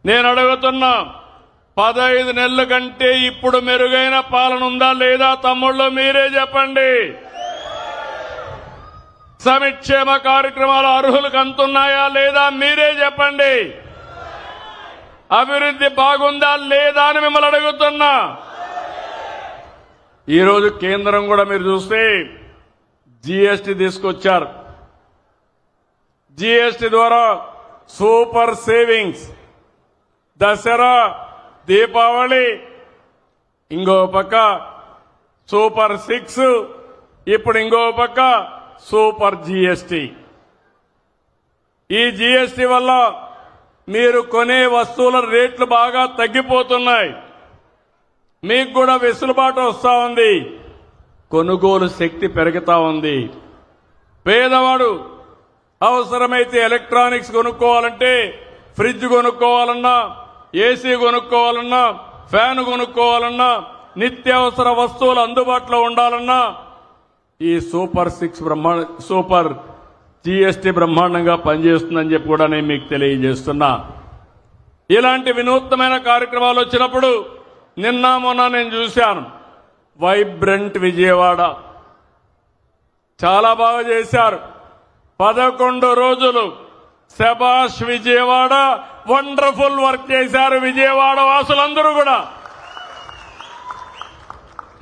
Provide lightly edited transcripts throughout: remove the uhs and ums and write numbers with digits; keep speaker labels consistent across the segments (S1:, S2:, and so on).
S1: నేను అడుగుతున్నా 15 నెలల కంటే ఇప్పుడు మెరుగైన పాలన ఉందా లేదా తమ్ముళ్ళు మీరే చెప్పండి. సంక్షేమ కార్యక్రమాలు అర్హులకు అందుతున్నాయా లేదా మీరే చెప్పండి. అభివృద్ధి బాగుందా లేదా అని మిమ్మల్ని అడుగుతున్నా. ఈరోజు కేంద్రం కూడా మీరు చూస్తే జీఎస్టీ తీసుకొచ్చారు. జీఎస్టీ ద్వారా సూపర్ సేవింగ్స్, దసరా, దీపావళి, ఇంకో పక్క సూపర్ 6, ఇప్పుడు ఇంకో పక్క సూపర్ జీఎస్టీ. ఈ జీఎస్టీ వల్ల మీరు కొనే వస్తువుల రేట్లు బాగా తగ్గిపోతున్నాయి. మీకు కూడా వెసులుబాటు వస్తా ఉంది, కొనుగోలు శక్తి పెరుగుతా ఉంది. పేదవాడు అవసరమైతే ఎలక్ట్రానిక్స్ కొనుక్కోవాలంటే, ఫ్రిడ్జ్ కొనుక్కోవాలన్నా, ఏసీ కొనుక్కోవాలన్నా, ఫ్యాన్ కొనుక్కోవాలన్నా, నిత్యావసర వస్తువులు అందుబాటులో ఉండాలన్నా ఈ సూపర్ జీఎస్టీ బ్రహ్మాండంగా పనిచేస్తుందని చెప్పి కూడా నేను మీకు తెలియజేస్తున్నా. ఇలాంటి వినూత్నమైన కార్యక్రమాలు వచ్చినప్పుడు నిన్న మొన్న నేను చూశాను. వైబ్రెంట్ విజయవాడ చాలా బాగా చేశారు. 11 రోజులు శబాష్ విజయవాడ, వండర్ఫుల్ వర్క్ చేశారు విజయవాడ వాసులందరూ కూడా.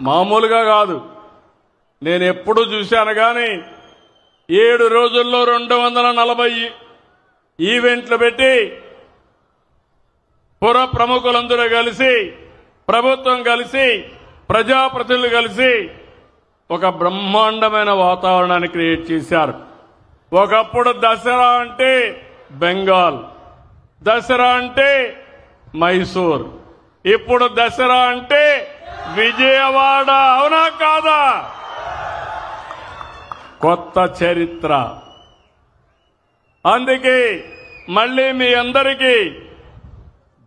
S1: మామూలుగా కాదు, నేను ఎప్పుడు చూశాను కానీ 7 రోజుల్లో 240 ఈవెంట్లు పెట్టి పుర ప్రముఖులందరూ కలిసి, ప్రభుత్వం కలిసి, ప్రజాప్రతినిధులు కలిసి ఒక బ్రహ్మాండమైన వాతావరణాన్ని క్రియేట్ చేశారు. ఒకప్పుడు దసరా అంటే బెంగాల్, దసరా అంటే మైసూర్, ఇప్పుడు దసరా అంటే విజయవాడ. అవునా కాదా? కొత్త చరిత్ర. అందుకే మళ్లీ మీ అందరికీ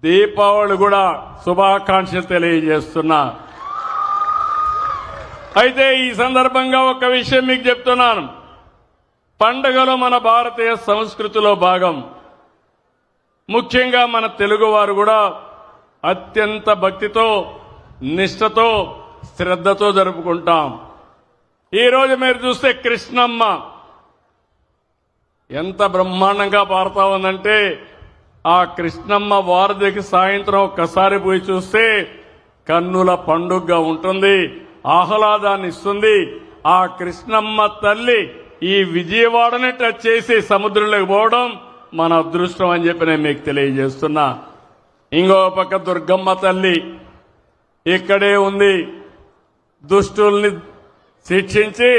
S1: దీపావళి కూడా శుభాకాంక్షలు తెలియజేస్తున్నా. అయితే ఈ సందర్భంగా ఒక విషయం మీకు చెప్తున్నాను. పండుగలు మన భారతీయ సంస్కృతిలో భాగం. ముఖ్యంగా మన తెలుగువారు కూడా అత్యంత భక్తితో, నిష్ఠతో, శ్రద్ధతో జరుపుకుంటాం. ఈ రోజు మీరు చూస్తే కృష్ణమ్మ ఎంత బ్రహ్మాండంగా పారుతా ఉందంటే, ఆ కృష్ణమ్మ వారధికి సాయంత్రం ఒక్కసారి పోయి చూస్తే కన్నుల పండుగగా ఉంటుంది, ఆహ్లాదాన్ని ఇస్తుంది. ఆ కృష్ణమ్మ తల్లి ఈ విజయవాడని టచ్ చేసి సముద్రంలోకి పోవడం మన అదృష్టం అని చెప్పి నేను మీకు తెలియజేస్తున్నా. ఇంకో పక్క దుర్గమ్మ తల్లి ఇక్కడే ఉంది. దుష్టుల్ని శిక్షించి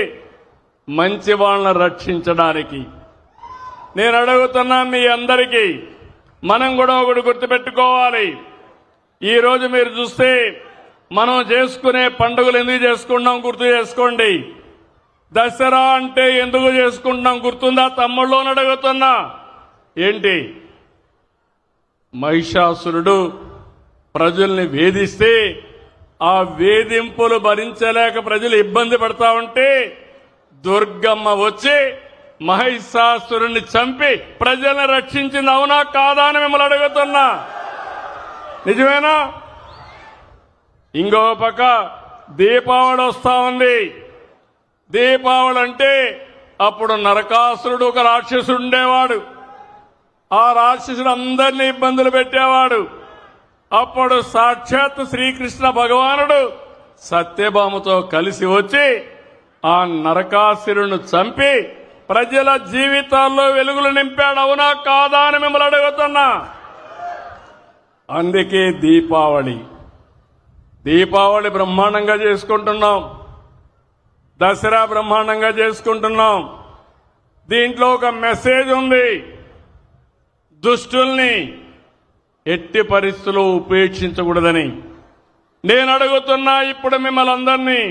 S1: మంచి వాళ్ళని రక్షించడానికి. నేను అడుగుతున్నా మీ అందరికీ, మనం కూడా ఒకటి గుర్తుపెట్టుకోవాలి. ఈ రోజు మీరు చూస్తే మనం చేసుకునే పండుగలు ఎందుకు చేసుకుంటున్నాం గుర్తు చేసుకోండి. దసరా అంటే ఎందుకు చేసుకుంటున్నాం గుర్తుందా తమ్ముళ్ళు అని అడుగుతున్నా. ఏంటి? మహిషాసురుడు ప్రజల్ని వేధిస్తే ఆ వేధింపులు భరించలేక ప్రజలు ఇబ్బంది పడతా ఉంటే దుర్గమ్మ వచ్చి మహిషాసురుణ్ణి చంపి ప్రజల్ని రక్షించింది. అవునా కాదా అని మిమ్మల్ని అడుగుతున్నా. నిజమేనా? ఇంకో పక్క దీపావళి వస్తా ఉంది. దీపావళి అంటే అప్పుడు నరకాసురుడు ఒక రాక్షసుడు ఉండేవాడు. ఆ రాక్షసుడు అందరినీ ఇబ్బందులు పెట్టేవాడు. అప్పుడు సాక్షాత్ శ్రీకృష్ణ భగవానుడు సత్యభామతో కలిసి వచ్చి ఆ నరకాసురుడిని చంపి ప్రజల జీవితాల్లో వెలుగులు నింపాడు. అవునా కాదా అని మిమ్మల్ని అడుగుతున్నా. అందుకే దీపావళి బ్రహ్మాండంగా చేసుకుంటున్నాం. దసరా బ్రహ్మాండంగా చేసుకుంటున్నాం. దీంట్లో ఒక మెసేజ్ ఉంది. దుష్టుల్ని ఎట్టి పరిస్థితుల్లో ఉపేక్షించకూడదని నేను అడుగుతున్నా. ఇప్పుడు మిమ్మల్ని అందరినీ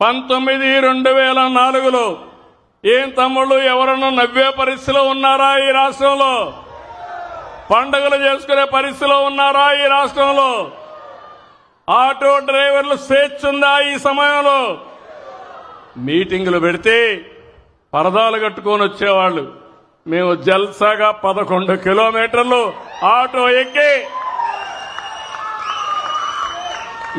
S1: 19/2004లో ఏం తమ్ముళ్ళు ఎవరన్నా నవ్వే పరిస్థితిలో ఉన్నారా ఈ రాష్ట్రంలో? పండుగలు చేసుకునే పరిస్థితిలో ఉన్నారా ఈ రాష్ట్రంలో? ఆటో డ్రైవర్లు స్వేచ్ఛ ఉందా ఈ సమయంలో? మీటింగులు పెడితే పరదాలు కట్టుకొని వచ్చేవాళ్లు, మేము జల్సాగా 11 కిలోమీటర్లు ఆటో ఎక్కి